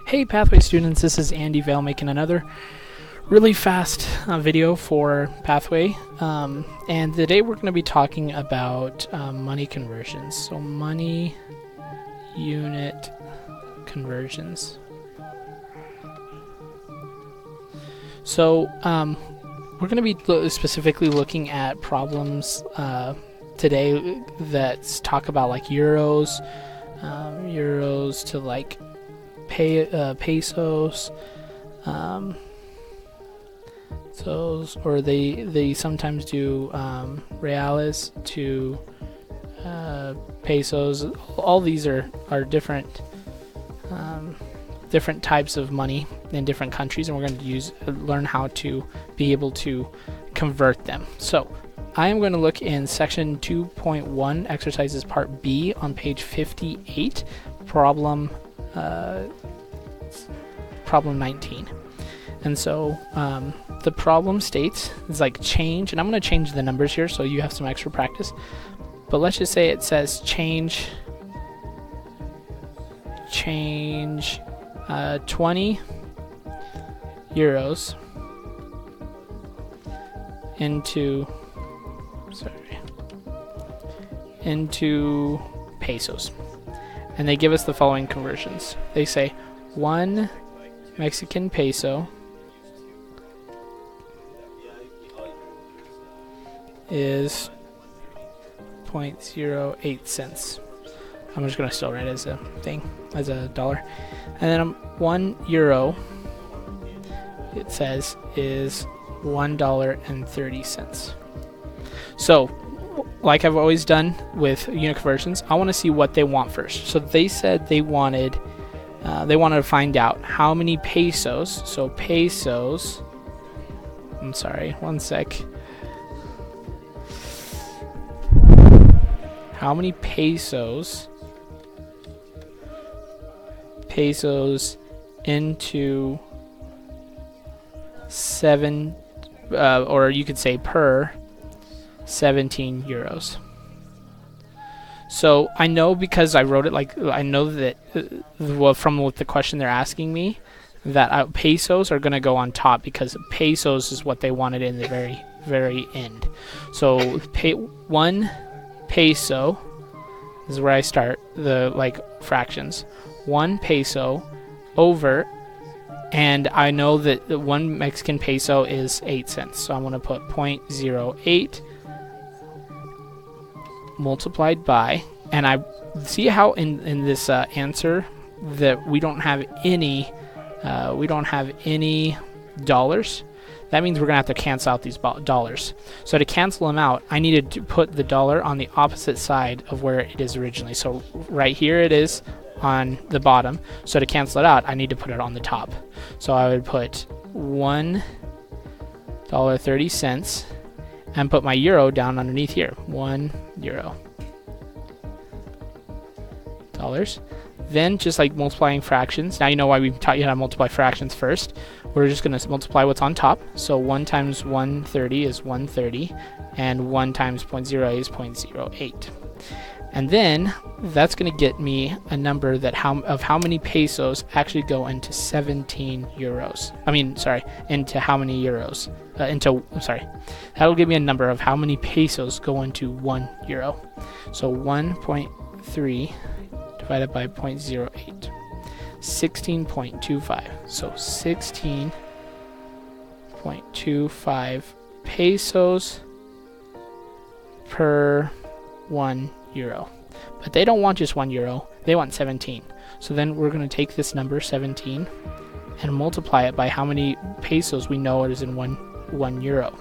Hey Pathway students, this is Andy Vale making another really fast video for Pathway. And today we're going to be talking about money conversions. So money unit conversions. So we're going to be specifically looking at problems today that talk about like euros to like pesos, or they sometimes do Realis to pesos. All these are different different types of money in different countries, and we're going to learn how to be able to convert them. So I am going to look in section 2.1 exercises part B on page 58, problem 19. And so the problem states it's like change, and I'm going to change the numbers here so you have some extra practice, but let's just say it says change 20 euros into pesos, and they give us the following conversions. They say 1 Mexican peso is 0.08 cents. I'm just going to still write it as a thing, as a dollar. And then 1 euro, it says, is $1.30. So, like I've always done with unit conversions, I want to see what they want first. So they said they wanted to find out how many pesos. So pesos. I'm sorry, one sec. How many pesos into 7, or you could say per 17 euros. So I know, because I wrote it like, I know that from what the question they're asking me, that pesos are going to go on top, because pesos is what they wanted in the very, very end. So 1 peso is where I start the fractions. 1 peso over, and I know that the 1 Mexican peso is 8 cents. So I'm going to put 0.08 multiplied by, and I see how in this answer that we don't have any dollars. That means we're gonna have to cancel out these dollars. So to cancel them out, I needed to put the dollar on the opposite side of where it is originally. So right here it is on the bottom. So to cancel it out, I need to put it on the top. So I would put $1.30 and put my euro down underneath here. 1 euro. Dollars. Then just like multiplying fractions. Now you know why we taught you how to multiply fractions first. We're just going to multiply what's on top. So 1 times 130 is 130, and 1 times 0.08 is 0.08. And then that's going to get me a number that of how many pesos actually go into 17 euros. Into how many euros? That'll give me a number of how many pesos go into 1 euro. So 1.3 divided by 0.08. 16.25. So 16.25 pesos per 1 euro. But they don't want just 1 euro, they want 17. So then we're going to take this number 17 and multiply it by how many pesos we know it is in 1 euro.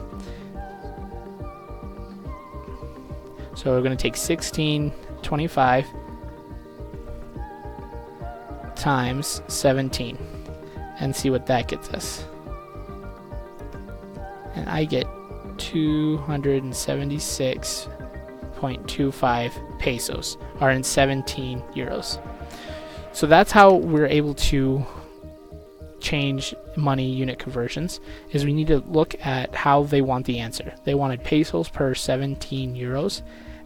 So we're going to take 16.25 times 17 and see what that gets us. And I get 276.25 pesos, are in 17 euros. So that's how we're able to change money unit conversions, is we need to look at how they want the answer. They wanted pesos per 17 euros,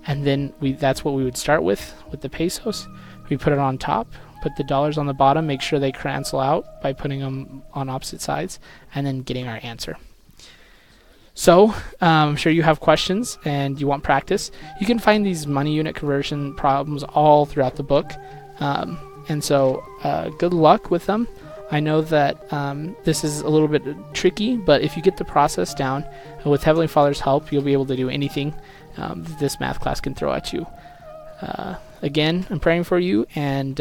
and then that's what we would start with the pesos. We put it on top, put the dollars on the bottom, make sure they cancel out by putting them on opposite sides, and then getting our answer. So I'm sure you have questions and you want practice. You can find these money unit conversion problems all throughout the book. And so good luck with them. I know that this is a little bit tricky, but if you get the process down, with Heavenly Father's help, you'll be able to do anything this math class can throw at you. Again, I'm praying for you, and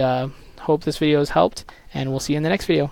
hope this video has helped, and we'll see you in the next video.